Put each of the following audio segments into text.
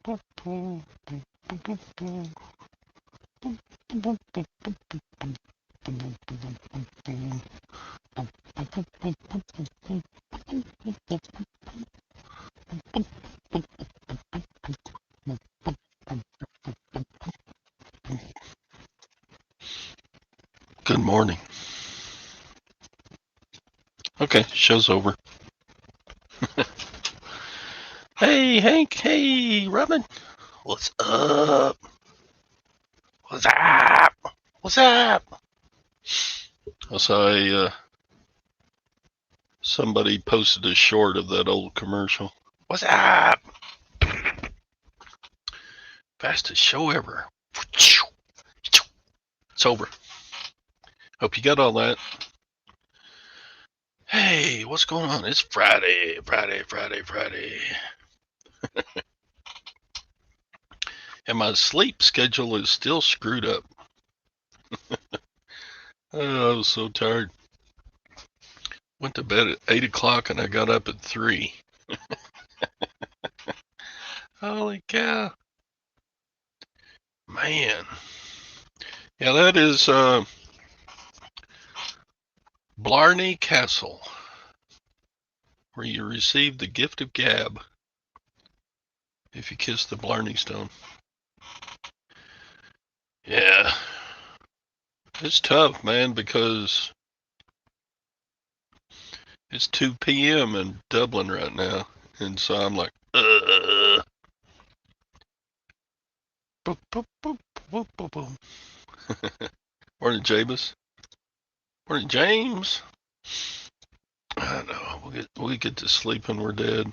Good morning. Okay, show's over. Hey, Hank. Hey, Robin. What's up? What's up? What's up? I saw somebody posted a short of that old commercial. What's up? Fastest show ever. It's over. Hope you got all that. Hey, what's going on? It's Friday. And my sleep schedule is still screwed up. Oh, I was so tired. Went to bed at 8 o'clock and I got up at 3. Holy cow. Man. Yeah, that is Blarney Castle, where you receive the gift of gab if you kiss the Blarney Stone. Yeah. It's tough, man, because it's 2 p.m. in Dublin right now. And so I'm like, boop, boop, boop, boop, boop, boop. Morning, Jabus. Morning, James. I know. We'll get to sleep when we're dead.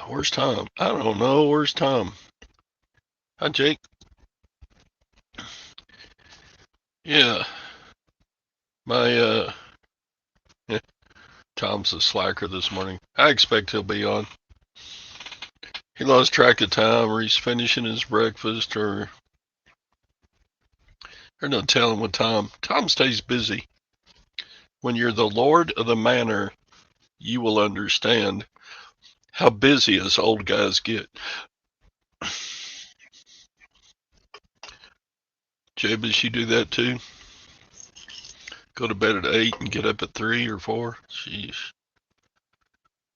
Where's Tom? I don't know. Where's Tom? Hi, Jake. Yeah. My, Tom's a slacker this morning. I expect he'll be on. He lost track of time, or he's finishing his breakfast, or there's no telling with Tom. Tom stays busy. When you're the lord of the manor, you will understand how busy us old guys get. Jabez, you do that too? Go to bed at 8 and get up at 3 or 4? Jeez.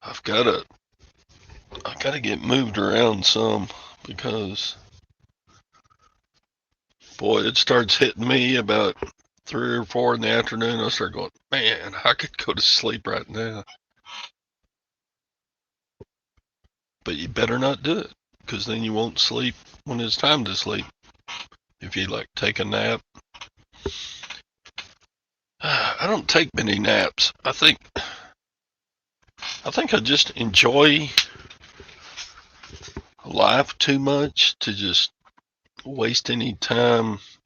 I've gotta get moved around some, because boy, it starts hitting me about 3 or 4 in the afternoon. I start going, man, I could go to sleep right now. But you better not do it, because then you won't sleep when it's time to sleep. If you like take a nap. I don't take many naps. I think I just enjoy life too much to just waste any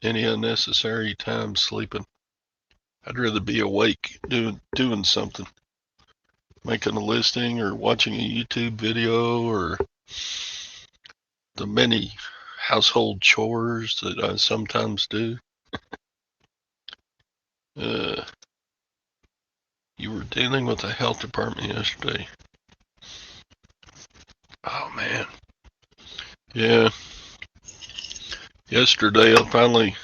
unnecessary time sleeping. I'd rather be awake doing something, making a listing or watching a YouTube video, or the many household chores that I sometimes do. You were dealing with the health department yesterday. Oh man. Yeah. Yesterday I finally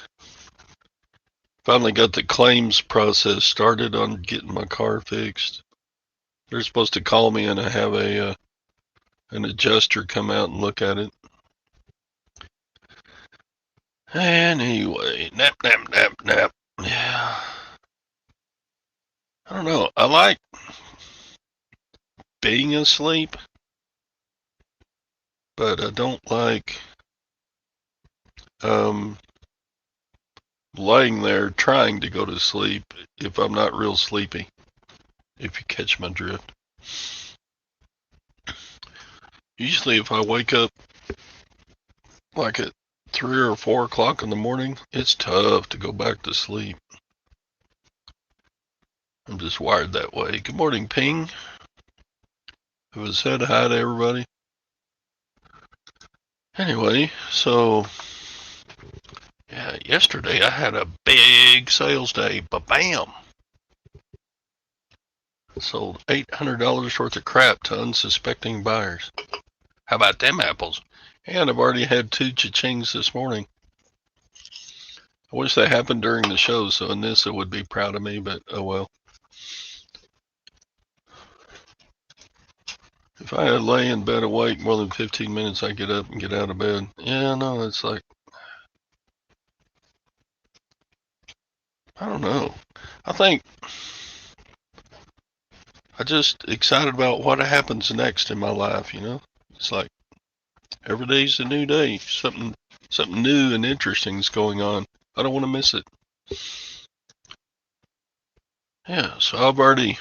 got the claims process started on getting my car fixed. They're supposed to call me and I have an adjuster come out and look at it. Anyway, nap. Yeah. I don't know. I like being asleep, but I don't like laying there trying to go to sleep if I'm not real sleepy, if you catch my drift. Usually if I wake up like at 3 or 4 o'clock in the morning, it's tough to go back to sleep. I'm just wired that way. Good morning, Ping. Who said hi to everybody. Anyway, so yeah, yesterday I had a big sales day. Ba-bam! Sold $800 worth of crap to unsuspecting buyers. How about them apples? And I've already had 2 cha-chings this morning. I wish that happened during the show, so Anissa would be proud of me, but oh well. If I lay in bed awake more than 15 minutes, I get up and get out of bed. Yeah, no, it's like, I don't know. I think I'm just excited about what happens next in my life, you know? It's like every day's a new day. Something new and interesting is going on. I don't want to miss it. Yeah, so I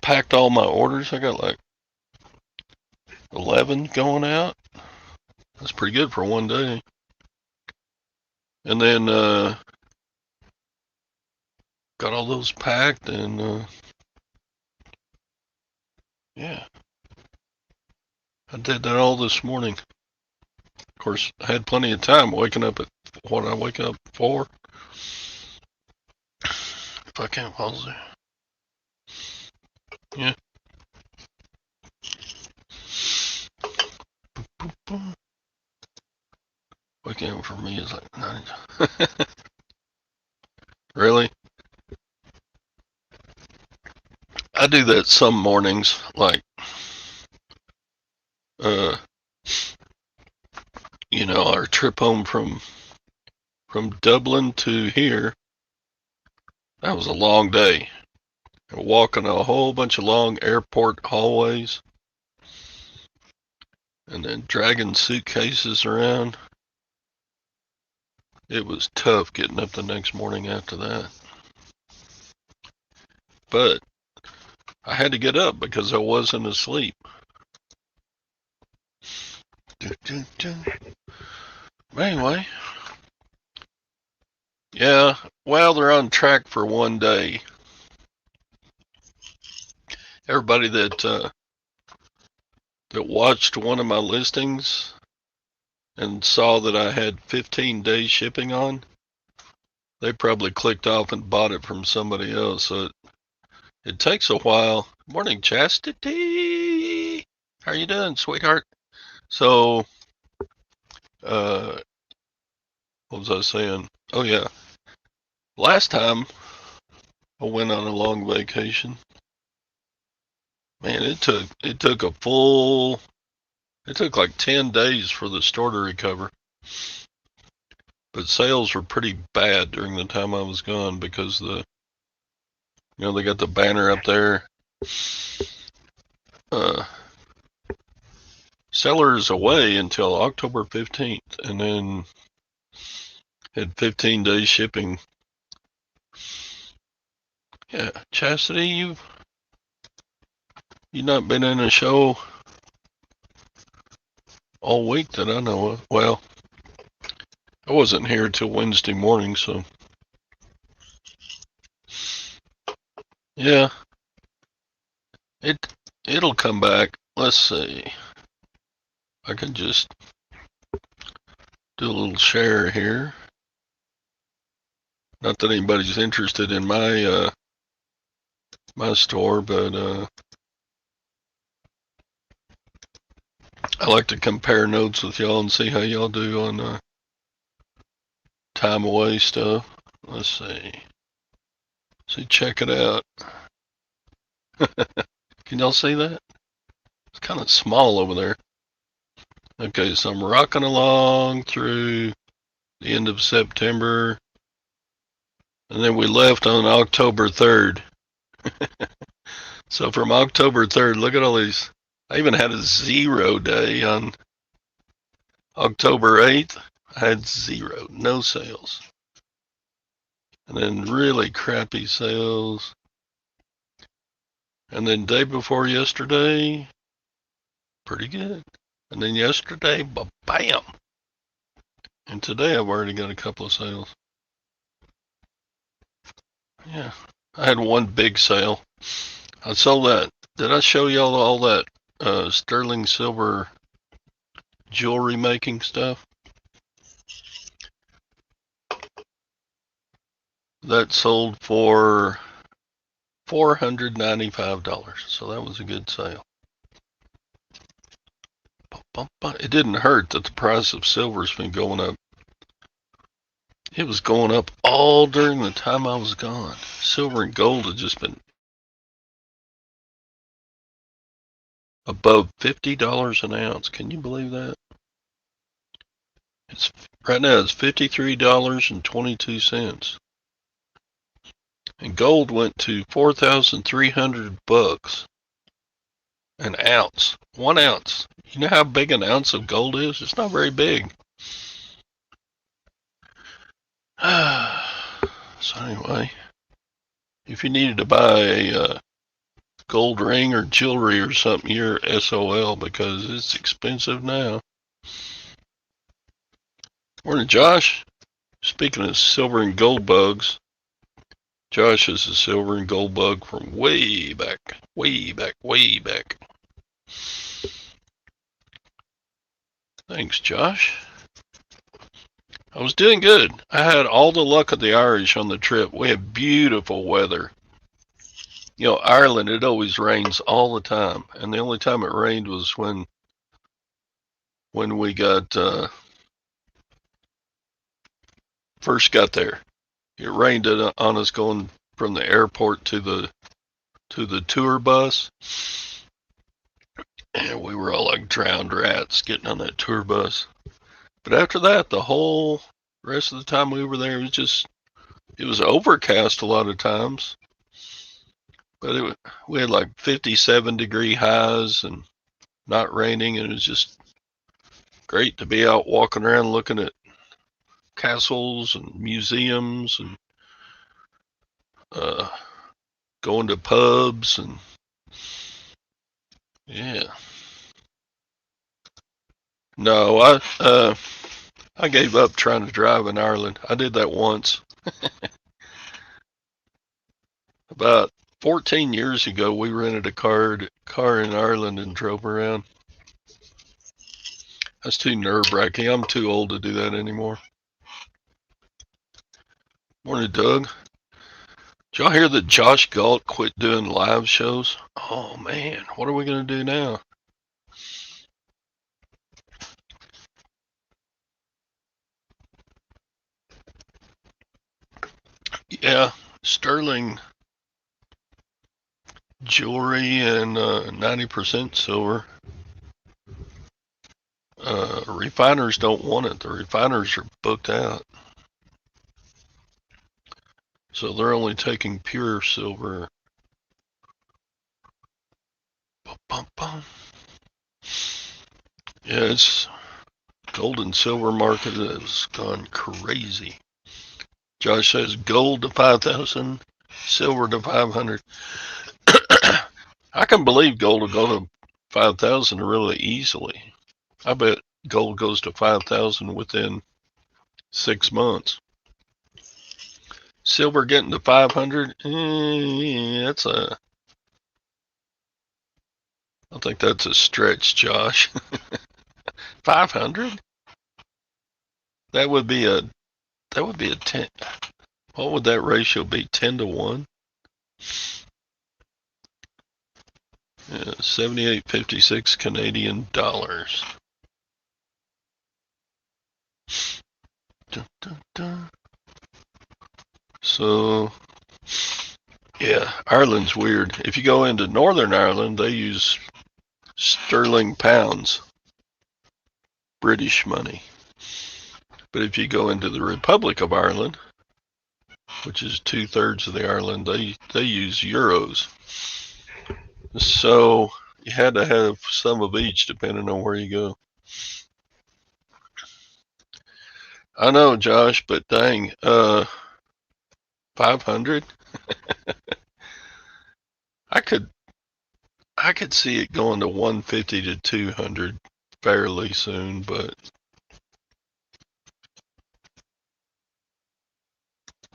packed all my orders. I got like 11 going out. That's pretty good for one day. And then got all those packed and yeah. I did that all this morning. Of course, I had plenty of time waking up at what I wake up for. If I can't pause there. Yeah. Waking up for me is like 9. Really? I do that some mornings, like, you know, our trip home from Dublin to here. That was a long day. Walking a whole bunch of long airport hallways and then dragging suitcases around. It was tough getting up the next morning after that. But I had to get up because I wasn't asleep. Anyway, yeah, well, they're on track for one day. Everybody that watched one of my listings and saw that I had 15 days shipping on, they probably clicked off and bought it from somebody else. So it takes a while. Morning, Chastity. How are you doing, sweetheart? So, what was I saying? Oh yeah, last time I went on a long vacation. Man, it took like 10 days for the store to recover. But sales were pretty bad during the time I was gone because they got the banner up there. Sellers away until October 15th, and then had 15 days shipping. Yeah, Chastity, you've not been in a show all week that I know of. Well, I wasn't here till Wednesday morning, so yeah, it'll come back. Let's see. I can just do a little share here. Not that anybody's interested in my my store, but I like to compare notes with y'all and see how y'all do on time away stuff. Let's see. Check it out. Can y'all see that? It's kind of small over there. Okay, so I'm rocking along through the end of September. And then we left on October 3rd. So from October 3rd, look at all these. I even had a 0 day on October 8th. I had 0, no sales. And then really crappy sales. And then day before yesterday, pretty good. And then yesterday, bam. And today I've already got a couple of sales. Yeah, I had one big sale. I sold that. Did I show y'all all that sterling silver jewelry making stuff? That sold for $495. So that was a good sale. It didn't hurt that the price of silver's been going up. It was going up all during the time I was gone. Silver and gold had just been above $50 an ounce. Can you believe that? Right now it's $53.22. And gold went to $4,300 an ounce. 1 ounce. You know how big an ounce of gold is? It's not very big. So anyway, if you needed to buy a gold ring or jewelry or something, you're SOL because it's expensive now. Morning, Josh. Speaking of silver and gold bugs, Josh is a silver and gold bug from way back, way back, way back. Thanks, Josh. I was doing good. I had all the luck of the Irish on the trip. We had beautiful weather. You know, Ireland, it always rains all the time. And the only time it rained was when we first got there. It rained on us going from the airport to the tour bus. And we were all like drowned rats getting on that tour bus. But after that, the whole rest of the time we were there, it was overcast a lot of times. But we had like 57-degree highs and not raining, and it was just great to be out walking around looking at castles and museums and going to pubs and yeah. No, I gave up trying to drive in Ireland. I did that once. About 14 years ago, we rented a car in Ireland and drove around. That's too nerve-wracking. I'm too old to do that anymore. Morning, Doug. Did y'all hear that Josh Galt quit doing live shows? Oh, man. What are we going to do now? Yeah, sterling jewelry and 90% silver. Refiners don't want it. The refiners are booked out. So they're only taking pure silver. Yeah, it's gold and silver market has gone crazy. Josh says gold to 5,000, silver to 500. I can believe gold will go to 5,000 really easily. I bet gold goes to 5,000 within 6 months. Silver getting to 500, I think that's a stretch, Josh. 500? That would be a 10. What would that ratio be? 10 to 1? Yeah, 78.56 Canadian dollars. Dun, dun, dun. So, yeah, Ireland's weird. If you go into Northern Ireland, they use sterling pounds, British money. But if you go into the Republic of Ireland, which is 2/3 of the Ireland, they use euros. So you had to have some of each depending on where you go. I know, Josh, but dang, 500? I could see it going to 150 to 200 fairly soon, but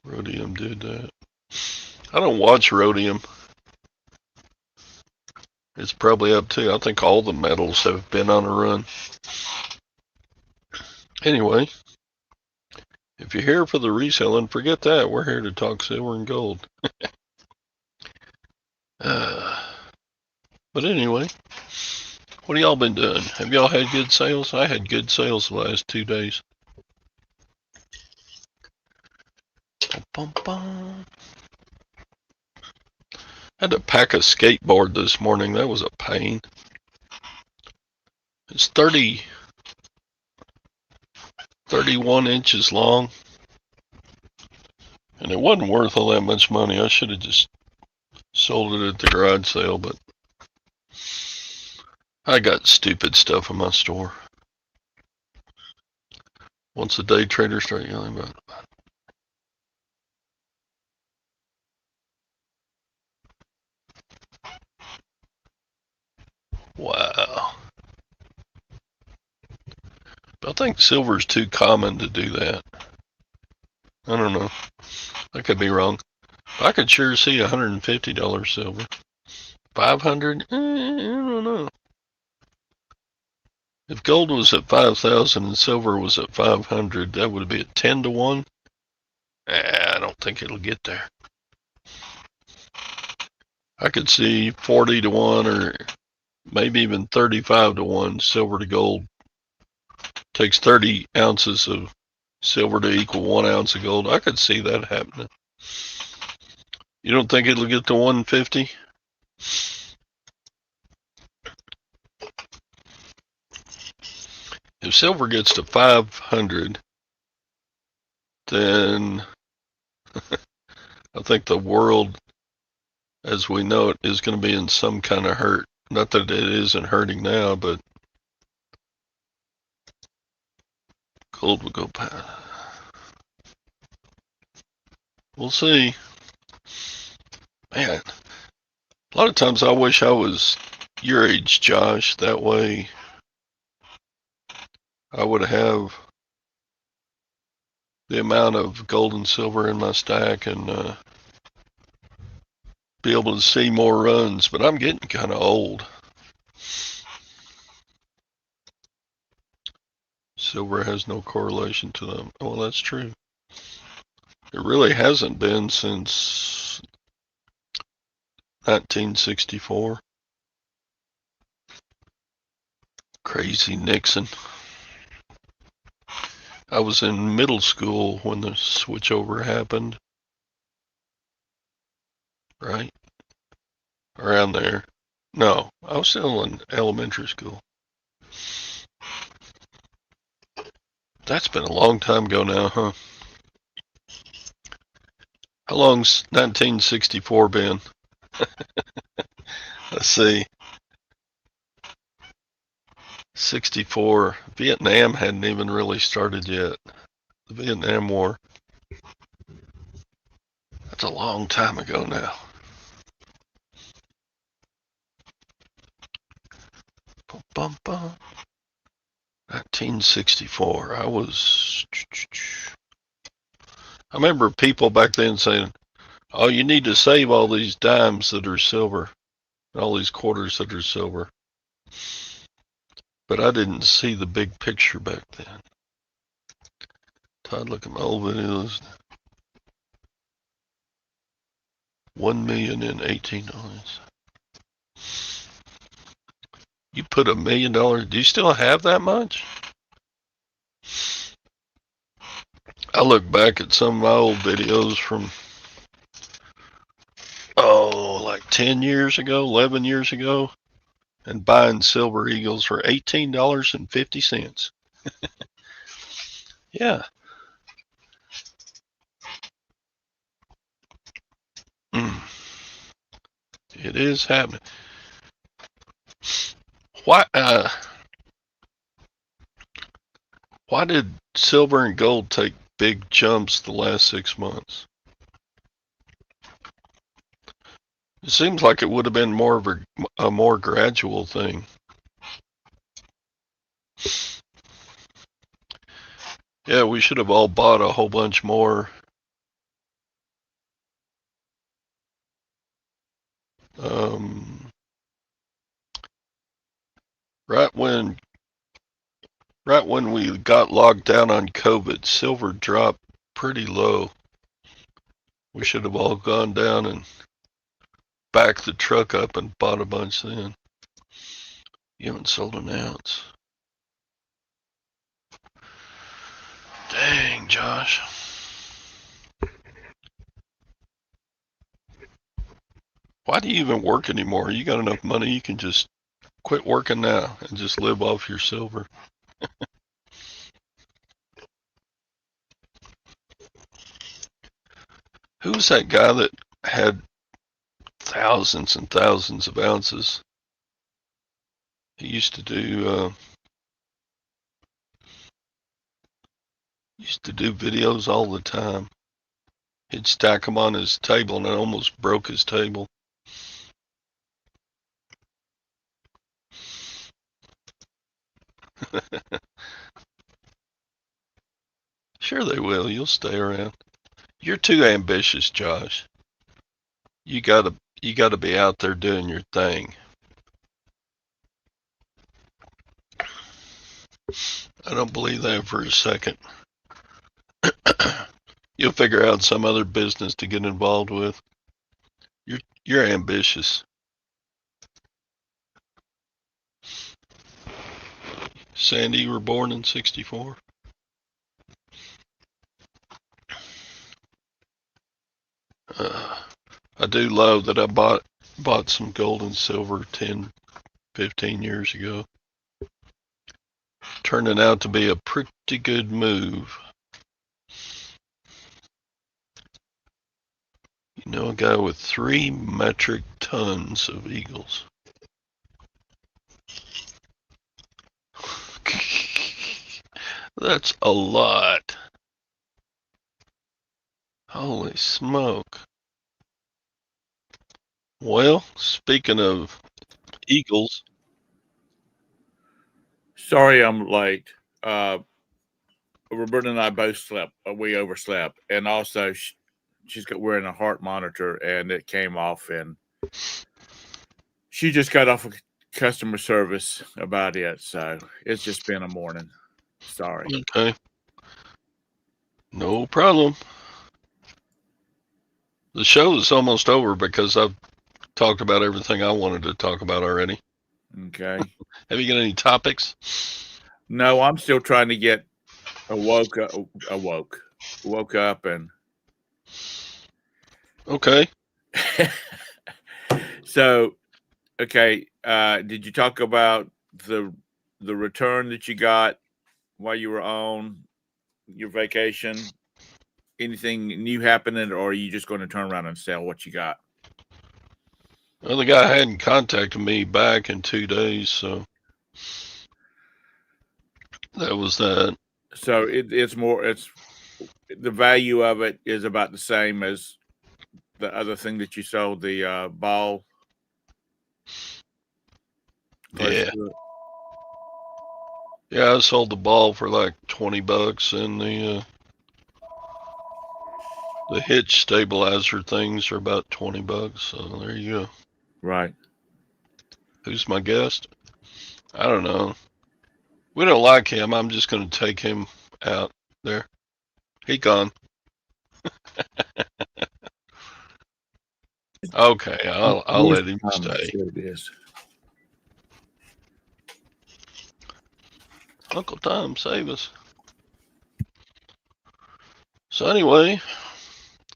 Rhodium did that. I don't watch Rhodium. It's probably up too. I think all the metals have been on a run. Anyway, if you're here for the reselling, forget that. We're here to talk silver and gold. But anyway, what have y'all been doing? Have y'all had good sales? I had good sales the last 2 days. Bum, bum, bum. Had to pack a skateboard this morning. That was a pain. It's 31 inches long. And it wasn't worth all that much money. I should have just sold it at the garage sale, but I got stupid stuff in my store. Once the day traders start yelling about it. Wow. I think silver's too common to do that. I don't know. I could be wrong. I could sure see $150 silver. 500? I don't know. If gold was at 5,000 and silver was at 500, that would be a 10 to 1. I don't think it'll get there. I could see 40 to 1 or maybe even 35 to 1 silver to gold. Takes 30 ounces of silver to equal 1 ounce of gold. I could see that happening. You don't think it'll get to 150? If silver gets to 500, then I think the world as we know it is going to be in some kind of hurt. Not that it isn't hurting now, but gold will go past. We'll see. Man, a lot of times I wish I was your age, Josh. That way I would have the amount of gold and silver in my stack and be able to see more runs. But I'm getting kind of old. Silver has no correlation to them. Well, that's true. It really hasn't been since 1964. Crazy Nixon. I was in middle school when the switchover happened. Right? Around there. No, I was still in elementary school. That's been a long time ago now, huh? How long's 1964 been? Let's see. 64. Vietnam hadn't even really started yet. The Vietnam War. That's a long time ago now. Bum, bum, bum. 1964. I remember people back then saying, oh, you need to save all these dimes that are silver, all these quarters that are silver. But I didn't see the big picture back then. Todd, look at my old videos. $1,018. You put $1 million. Do you still have that much? I look back at some of my old videos from, like 10 years ago, 11 years ago, and buying silver eagles for $18.50. Yeah. It is happening. Why did silver and gold take big jumps the last 6 months? It seems like it would have been more of a more gradual thing. Yeah, we should have all bought a whole bunch more. Right when we got locked down on COVID, silver dropped pretty low. We should have all gone down and backed the truck up and bought a bunch then. You haven't sold an ounce. Dang, Josh. Why do you even work anymore? You got enough money, you can just quit working now and just live off your silver. Who was that guy that had thousands and thousands of ounces? He used to do videos all the time. He'd stack them on his table, and it almost broke his table. Sure they will. You'll stay around. You're too ambitious, Josh. You gotta be out there doing your thing. I don't believe that for a second. You'll figure out some other business to get involved with. You're ambitious. Sandy, you were born in '64. I do love that I bought some gold and silver 10, 15 years ago. Turning out to be a pretty good move. You know, a guy with 3 metric tons of eagles. That's a lot. Holy smoke. Well, speaking of eagles. Sorry I'm late. Roberta and I both slept. We overslept. And also, she's wearing a heart monitor, and it came off, and she just got off of customer service about it. So it's just been a morning. Sorry. Okay. No problem. The show is almost over because I've talked about everything I wanted to talk about already. Okay. Have you got any topics? No, I'm still trying to get woke up and okay. So, okay, did you talk about the return that you got while you were on your vacation? Anything new happening, or are you just going to turn around and sell what you got? Well, the guy hadn't contacted me back in 2 days, so that was that. So it's the value of it is about the same as the other thing that you sold, the ball. Yeah. Yeah, I sold the ball for like $20, and the hitch stabilizer things are about $20. So there you go. Right. Who's my guest? I don't know. We don't like him. I'm just going to take him out there. He gone. Okay, I'll let him stay. There it is. Uncle Tom, save us. So anyway,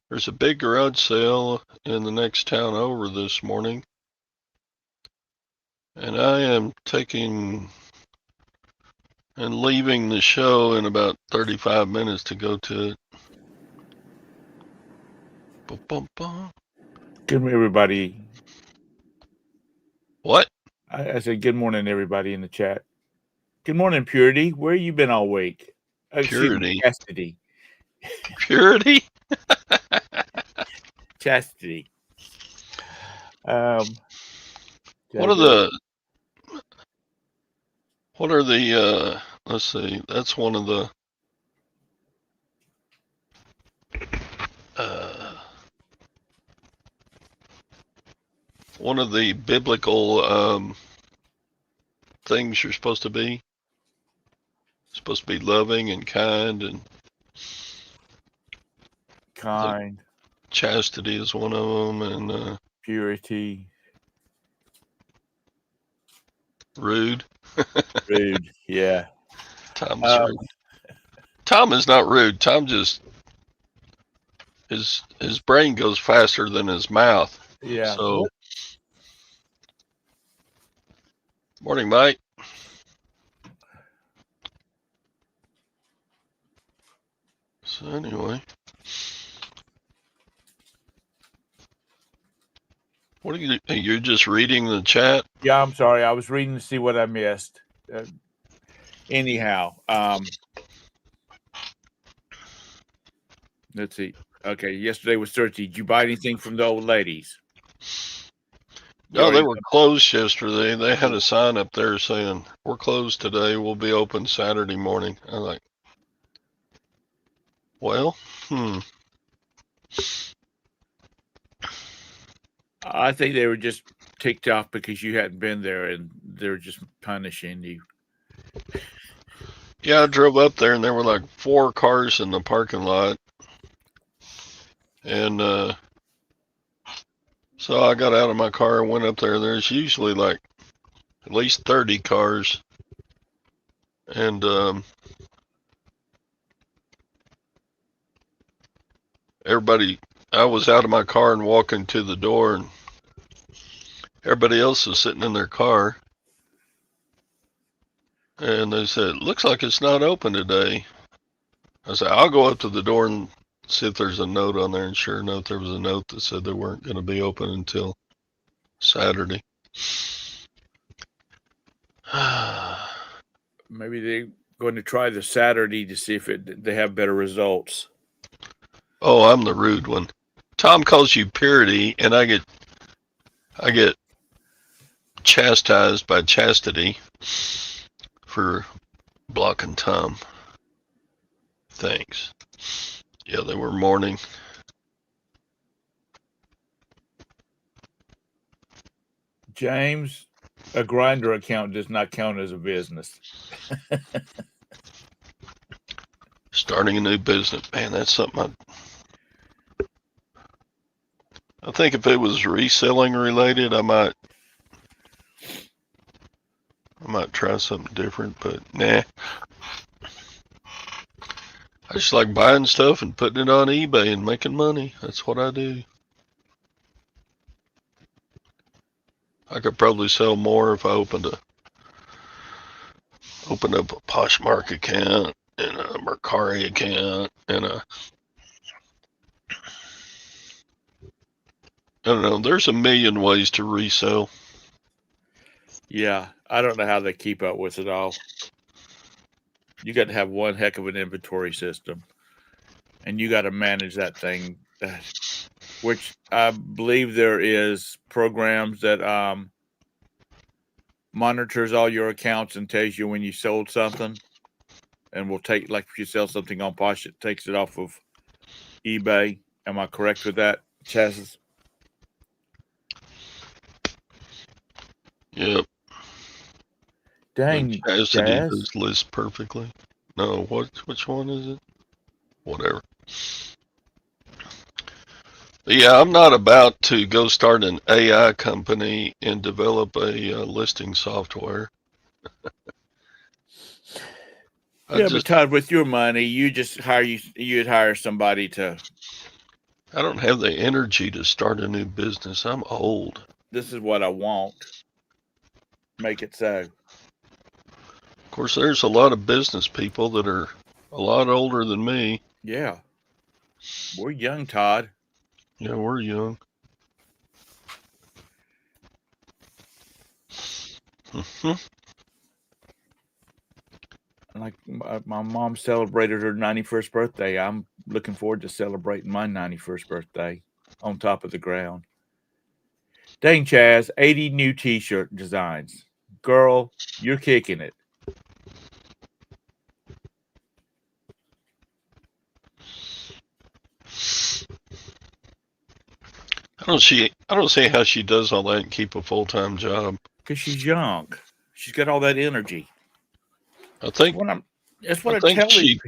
there's a big garage sale in the next town over this morning. And I am taking and leaving the show in about 35 minutes to go to it. Good morning, everybody. What? I said good morning, everybody in the chat. Good morning, Purity. Where you been all week? Purity. Chastity. Purity? Chastity. What are the let's see, that's one of the biblical things you're supposed to be. Supposed to be loving and kind, and kind. Chastity is one of them, and Purity. Rude. Rude. Yeah. Tom's rude. Tom is not rude. Tom just his brain goes faster than his mouth. Yeah. So, morning, Mike. So anyway, what are you? You're just reading the chat? Yeah, I'm sorry. I was reading to see what I missed. Anyhow, let's see. Okay, yesterday was Thursday. Did you buy anything from the old ladies? No, they were closed yesterday. They had a sign up there saying, "We're closed today. We'll be open Saturday morning." I'm like, well, I think they were just ticked off because you hadn't been there, and they're just punishing you. Yeah, I drove up there, and there were like 4 cars in the parking lot, and so I got out of my car and went up there. There's usually like at least 30 cars, and everybody. I was out of my car and walking to the door, and everybody else was sitting in their car. And they said, "Looks like it's not open today." I said, "I'll go up to the door and see if there's a note on there." And sure enough, there was a note that said they weren't going to be open until Saturday. Maybe they're going to try the Saturday to see if they have better results. Oh, I'm the rude one. Tom calls you Purity, and I get chastised by Chastity for blocking Tom. Thanks. Yeah, they were mourning. James, a grinder account does not count as a business. Starting a new business, man, that's something I think if it was reselling related, I might try something different, but nah. I just like buying stuff and putting it on eBay and making money. That's what I do. I could probably sell more if I opened up a Poshmark account and a Mercari account and I don't know. There's a million ways to resell. Yeah, I don't know how they keep up with it all. You got to have one heck of an inventory system, and you got to manage that thing. Which I believe there is programs that monitors all your accounts and tells you when you sold something, and will take, like if you sell something on Posh, it takes it off of eBay. Am I correct with that, Chassis? Yep. Dang, Cassidy does list perfectly. No, which one is it? Whatever. But yeah, I'm not about to go start an AI company and develop a listing software. But Todd, with your money, you'd hire somebody to. I don't have the energy to start a new business. I'm old. This is what I want. Make it so. Of course, there's a lot of business people that are a lot older than me. Yeah. We're young, Todd. Yeah, we're young. Like my mom celebrated her 91st birthday. I'm looking forward to celebrating my 91st birthday on top of the ground. Dang, Chaz, 80 new t-shirt designs. Girl, you're kicking it. I don't see how she does all that and keep a full-time job. Because she's young. She's got all that energy. I think that's what I tell you.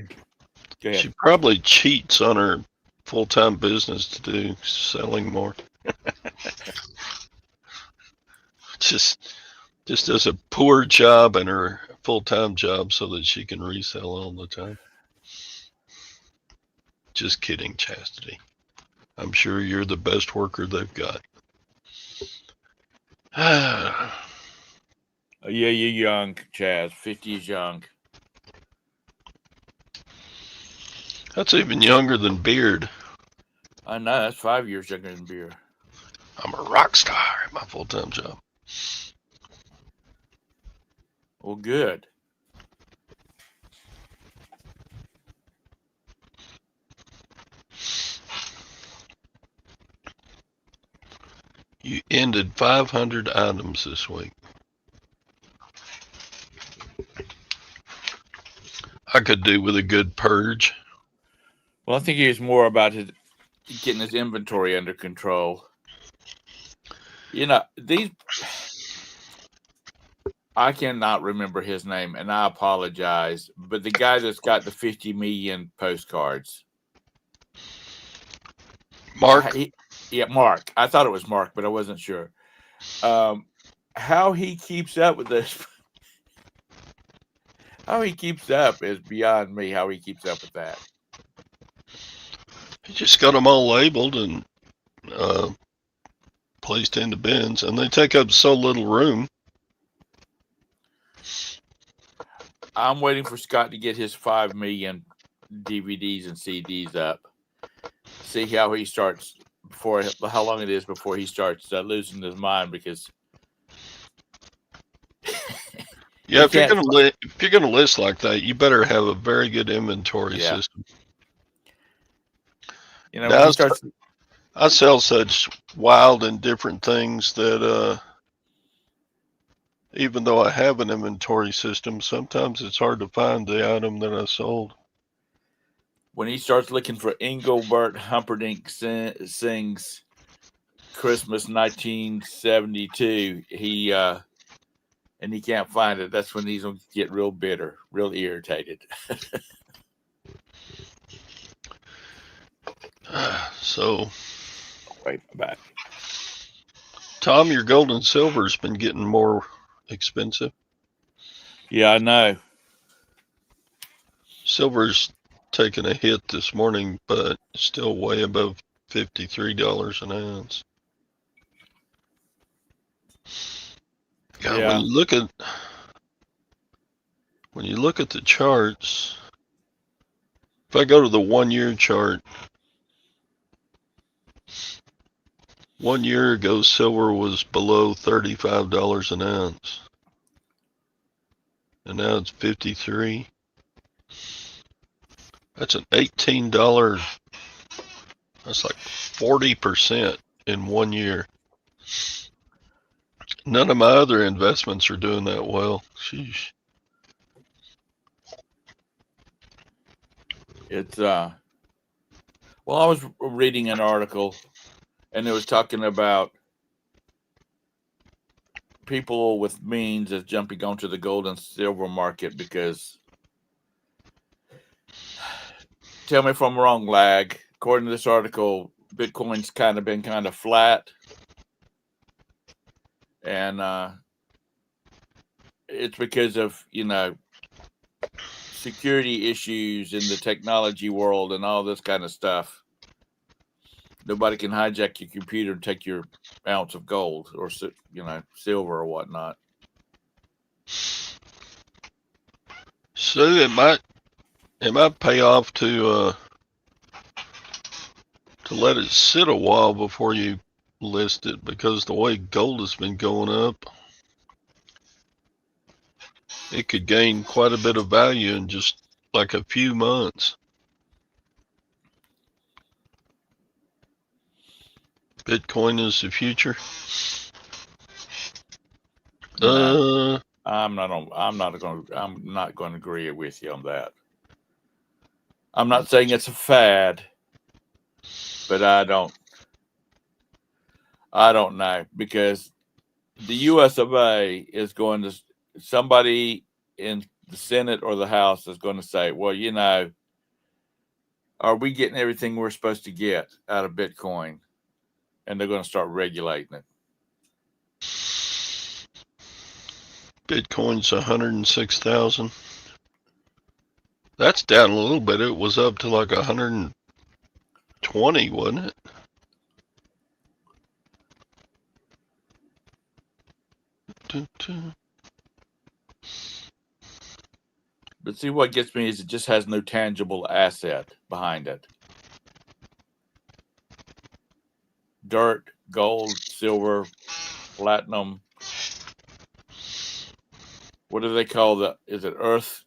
She probably cheats on her full-time business to do selling more. just does a poor job in her full-time job so that she can resell all the time. Just kidding, Chastity. I'm sure you're the best worker they've got. Yeah, you're young, Chaz. 50 is young. That's even younger than Beard. I know, that's 5 years younger than Beer. I'm a rock star at my full-time job. Well, good. You ended 500 items this week. I could do with a good purge. Well, I think he was more about getting his inventory under control. You know, I cannot remember his name, and I apologize. But the guy that's got the 50 million postcards, Mark? Mark. I thought it was Mark, but I wasn't sure. How he keeps up with this, how he keeps up is beyond me. How he keeps up with that. He just got them all labeled and placed into bins, and they take up so little room. I'm waiting for Scott to get his 5 million DVDs and CDs up. See how he starts how long it is before he starts losing his mind, because yeah, if you're gonna list like that, you better have a very good inventory system. You know, when he starts, I sell such wild and different things that even though I have an inventory system, sometimes it's hard to find the item that I sold. When he starts looking for Engelbert Humperdinck Sings Christmas 1972, and he can't find it, that's when he's going to get real bitter, real irritated. So, wait, back. Tom, your gold and silver's been getting more expensive. Yeah, I know. Silver's taken a hit this morning, but still way above $53 an ounce. God, yeah. when you look at the charts, if I go to the 1 year chart, 1 year ago silver was below $35 an ounce, and now it's 53. That's an $18. That's like 40% in 1 year. None of my other investments are doing that well. Sheesh. It's well, I was reading an article, and it was talking about people with means is jumping onto the gold and silver market because, tell me if I'm wrong, Lag, according to this article, Bitcoin's been kind of flat, and it's because of, security issues in the technology world and all this kind of stuff. Nobody can hijack your computer and take your ounce of gold or, silver or whatnot. So it might pay off to let it sit a while before you list it, because the way gold has been going up, it could gain quite a bit of value in just like a few months. Bitcoin is the future. No, I'm not going to agree with you on that. I'm not saying it's a fad, but I don't know, because the US of A is going to, somebody in the Senate or the House is going to say, well, are we getting everything we're supposed to get out of Bitcoin? And they're going to start regulating it. Bitcoin's 106,000. That's down a little bit. It was up to like 120, wasn't it? But see, what gets me is it just has no tangible asset behind it. Dirt, gold, silver, platinum. What do they call the? Is it earth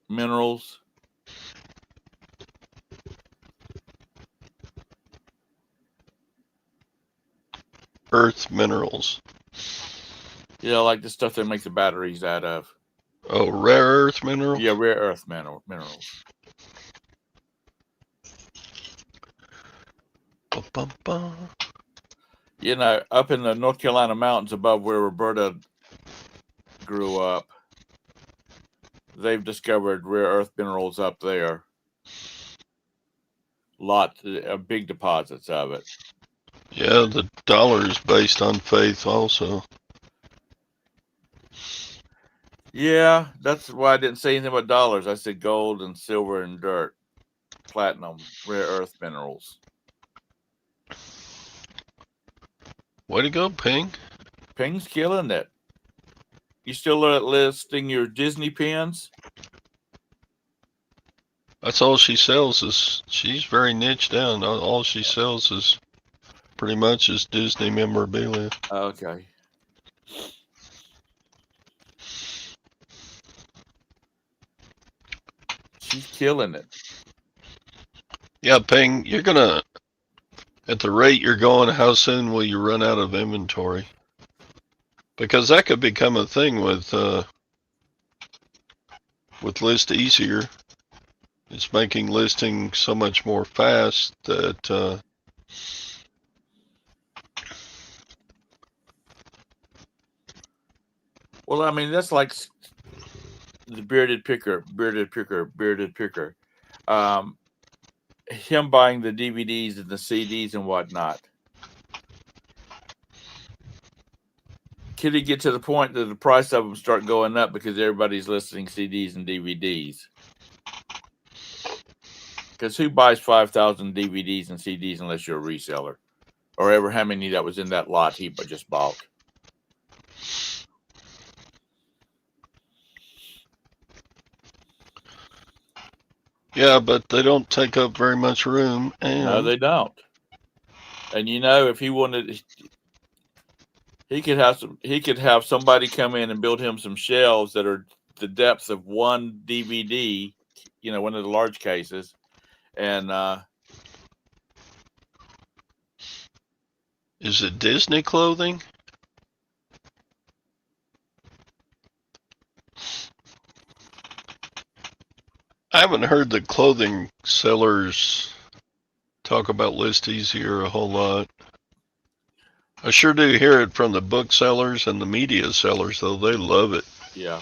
minerals? Earth minerals. Yeah, like the stuff they make the batteries out of. Oh, rare earth minerals? Yeah, rare earth minerals. Ba-bum-bum. You know, up in the North Carolina mountains above where Roberta grew up, they've discovered rare earth minerals up there. Big deposits of it. Yeah, the dollar is based on faith also. Yeah, that's why I didn't say anything about dollars. I said gold and silver and dirt, platinum, rare earth minerals. Way to go, Ping. Ping's killing it. You still listing your Disney pins? That's all she sells is, she's very niche down. All she sells is pretty much is Disney memorabilia. Okay. She's killing it. Yeah, Ping, you're gonna, at the rate you're going, how soon will you run out of inventory? Because that could become a thing with List Easier. It's making listing so much more fast that Well, I mean, that's like the bearded picker. Him buying the DVDs and the CDs and whatnot. Could it get to the point that the price of them start going up because everybody's listing CDs and DVDs? Because who buys 5,000 DVDs and CDs unless you're a reseller? Or ever how many that was in that lot he just bought? yeah, but they don't take up very much room. And No, they don't. And you know, if he wanted, he could have somebody come in and build him some shelves that are the depth of one DVD, you know, one of the large cases, and is it Disney clothing? I haven't heard the clothing sellers talk about List Easier a whole lot. I sure do hear it from the booksellers and the media sellers, though. They love it. yeah.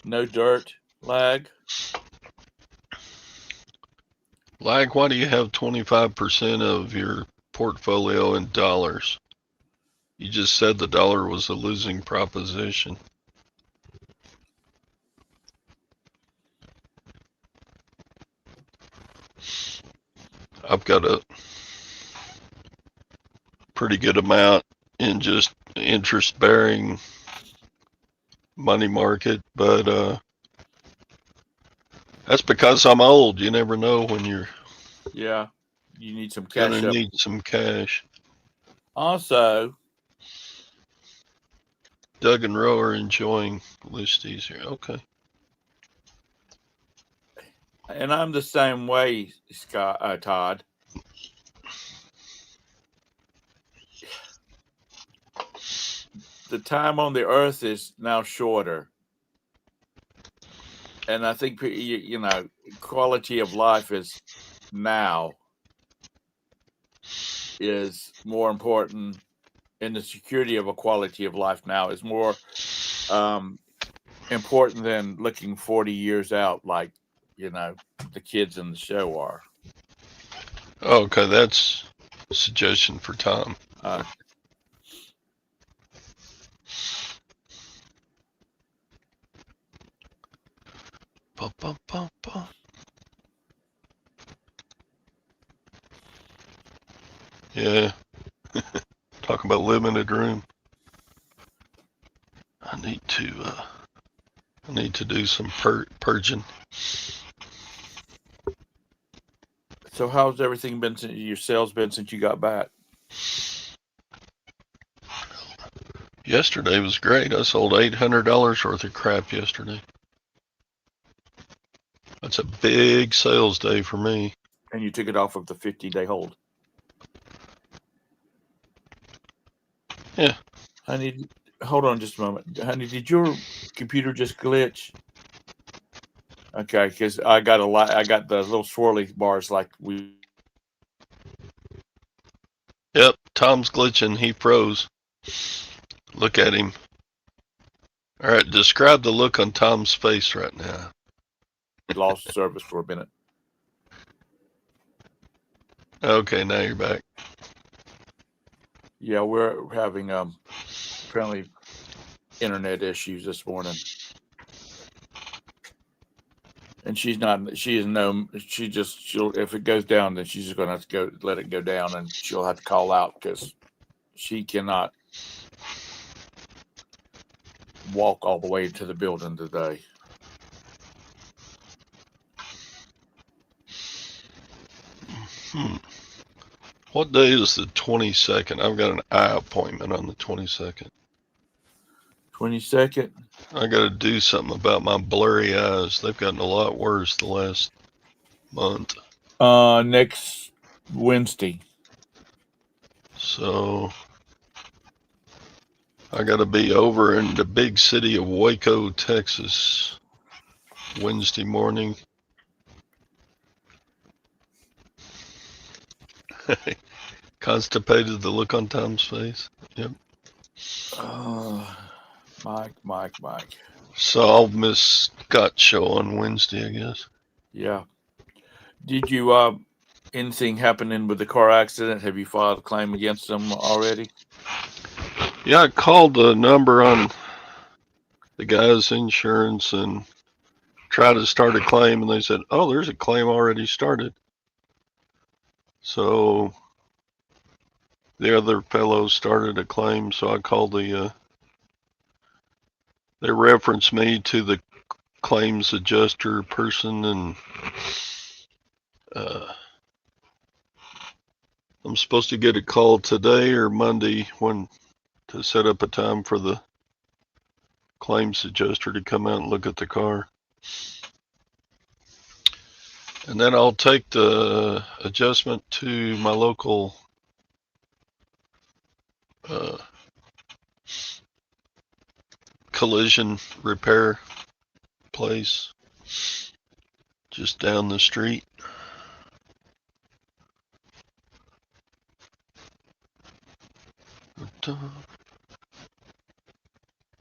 No dirt lag. Like, why do you have 25% of your portfolio in dollars? You just said the dollar was a losing proposition. I've got a pretty good amount in just interest-bearing money market, but that's because I'm old. You never know when you're Yeah, you need some gonna cash up. need some cash. Also, Doug and Roe are enjoying List Easier. Okay. and I'm the same way, Todd. The time on the earth is now shorter, and I think you know, quality of life is now is more important, and the security of a quality of life now is more important than looking 40 years out like, the kids in the show are. Oh, okay, that's a suggestion for Tom. Uh, Bum, bum, bum, bum. Yeah. Talk about limited room. I need to do some purging. so how's everything been since your sales been since you got back? Yesterday was great. I sold $800 worth of crap yesterday. That's a big sales day for me. And you took it off of the 50-day hold. Yeah. Honey, hold on just a moment. Honey, did your computer just glitch? Okay, because I got the little swirly bars like we. Yep. Tom's glitching. He froze. Look at him. All right. Describe the look on Tom's face right now. Lost service for a minute. Okay. Now you're back. Yeah, we're having apparently internet issues this morning. And she's not. She is no. She'll if it goes down, then she's just gonna have to let it go down, and she'll have to call out because she cannot walk all the way to the building today. What day is the 22nd? I've got an eye appointment on the 22nd. 22nd. I got to do something about my blurry eyes. They've gotten a lot worse the last month. Next Wednesday. So I got to be over in the big city of Waco, Texas, Wednesday morning. Constipated, the look on Tom's face. Yep. Mike. So I'll miss Scott's show on Wednesday, I guess. Yeah. Did you anything happening with the car accident? Have you filed a claim against them already? Yeah, I called the number on the guy's insurance and tried to start a claim, and they said, "Oh, there's a claim already started." So the other fellow started a claim, so I called they referenced me to the claims adjuster person, and I'm supposed to get a call today or Monday to set up a time for the claims adjuster to come out and look at the car. And then I'll take the adjustment to my local collision repair place just down the street.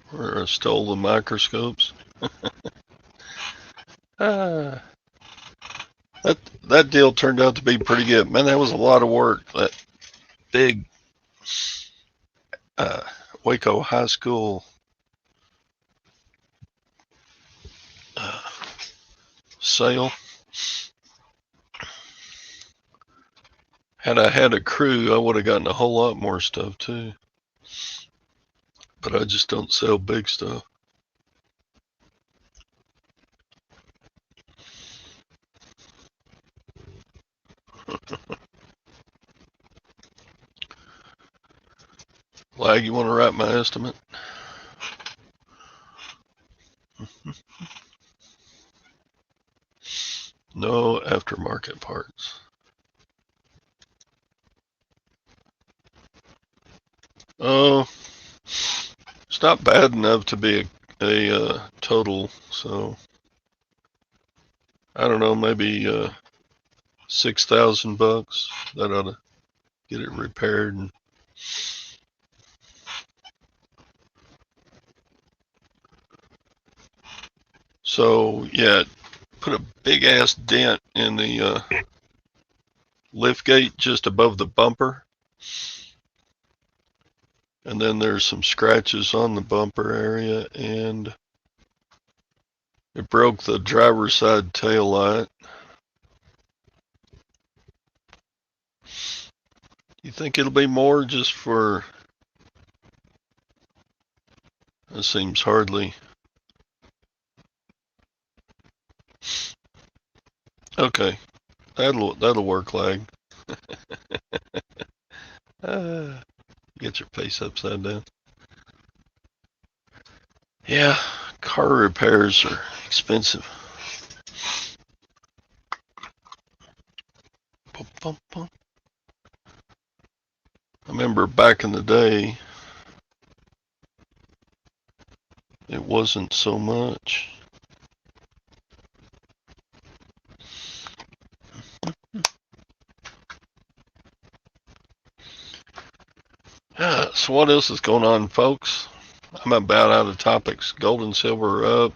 Where I stole the microscopes. That deal turned out to be pretty good. Man, that was a lot of work. That big Waco High School sale. Had I had a crew, I would have gotten a whole lot more stuff too. But I just don't sell big stuff. Lag, you want to write my estimate? No aftermarket parts. Oh, it's not bad enough to be a total, so I don't know, maybe $6,000. That ought to get it repaired. And So yeah, put a big ass dent in the lift gate just above the bumper. And then there's some scratches on the bumper area, and it broke the driver's side tail light. You think it'll be more just for... That seems hardly... Okay, that'll work, lag. Get your face upside down. Yeah, car repairs are expensive. Bum, bum, bum. I remember back in the day, it wasn't so much. So what else is going on, folks? I'm about out of topics. Gold and silver are up.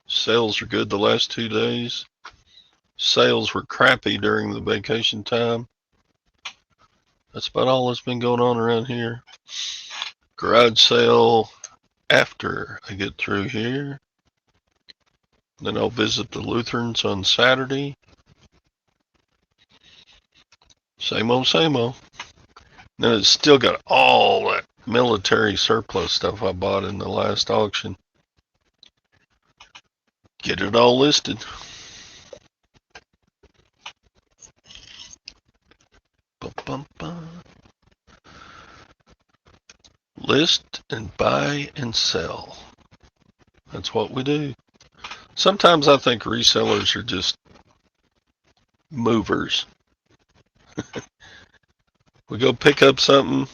Sales are good the last 2 days. Sales were crappy during the vacation time. That's about all that's been going on around here. Garage sale after I get through here. Then I'll visit the Lutherans on Saturday. Same old, same old. Then it's still got all that military surplus stuff I bought in the last auction. Get it all listed. Bum, bum, bum. List and buy and sell. That's what we do. Sometimes I think resellers are just movers. We go pick up something,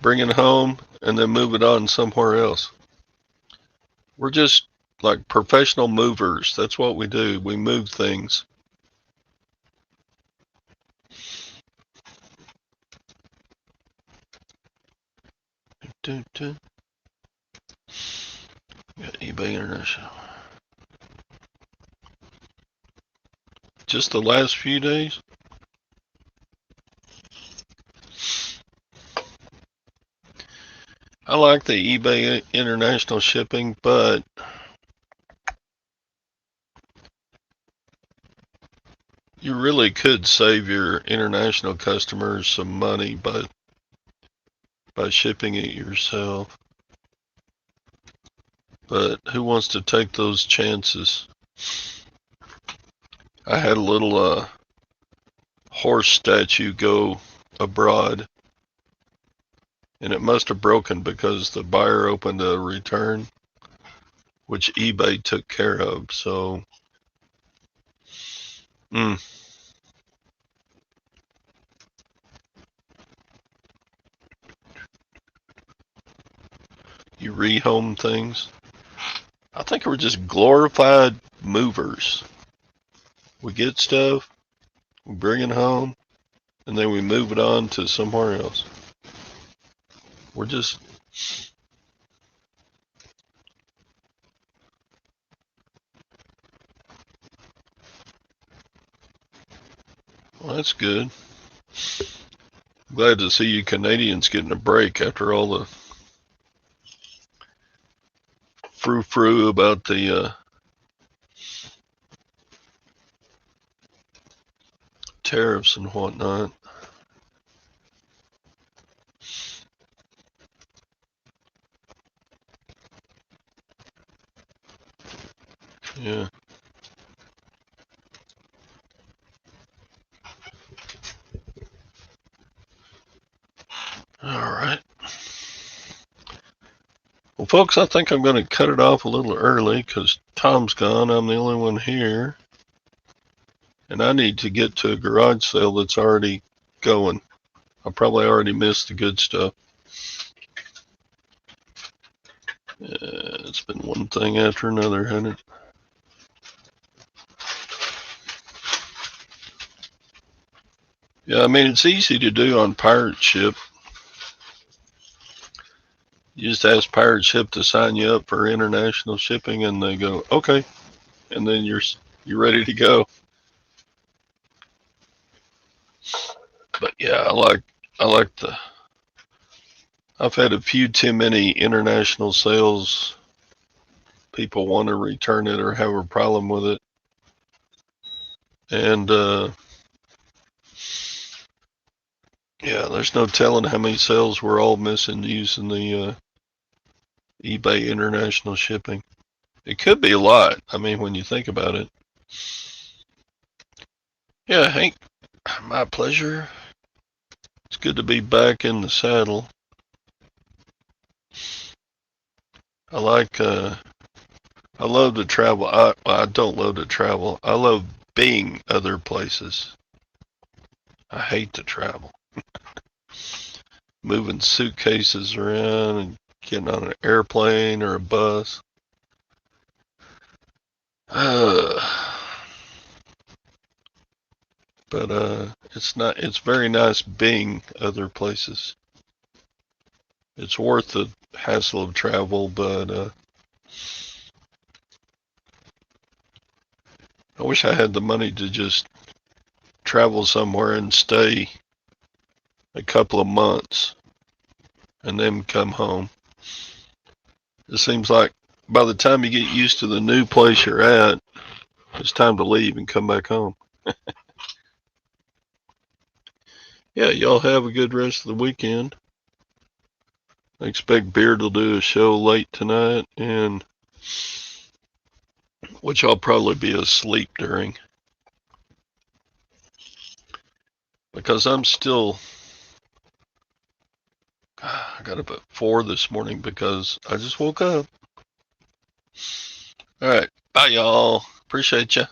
bring it home, and then move it on somewhere else. We're just like professional movers. That's what we do. We move things. Got eBay International. Just the last few days. I like the eBay International shipping, but you really could save your international customers some money by shipping it yourself. But who wants to take those chances? I had a little horse statue go abroad, and it must have broken because the buyer opened a return, which eBay took care of. So, you rehome things. I think we're just glorified movers. We get stuff, we bring it home, and then we move it on to somewhere else. We're just... Well, that's good. Glad to see you Canadians getting a break after all the frou-frou about the tariffs and whatnot. Yeah. All right. Well, folks, I think I'm going to cut it off a little early because Tom's gone. I'm the only one here. And I need to get to a garage sale that's already going. I probably already missed the good stuff. It's been one thing after another, hasn't it? Yeah, I mean, it's easy to do on pirate ship. You just ask Pirate Ship to sign you up for international shipping, and they go, okay, and then you're ready to go. But yeah, I like the. I've had a few too many international sales. People want to return it or have a problem with it, and yeah, there's no telling how many sales we're all missing using the eBay international shipping. It could be a lot. I mean, when you think about it. Yeah, Hank, my pleasure. It's good to be back in the saddle. I like, I love to travel. I don't love to travel. I love being other places. I hate to travel. Moving suitcases around and getting on an airplane or a bus. But it's very nice being other places. It's worth the hassle of travel, but I wish I had the money to just travel somewhere and stay a couple of months and then come home. It seems like by the time you get used to the new place you're at, it's time to leave and come back home. Yeah, y'all have a good rest of the weekend. I expect Beard will do a show late tonight, and which I'll probably be asleep during because I'm still. I got up at 4 this morning because I just woke up. All right, bye y'all. Appreciate you.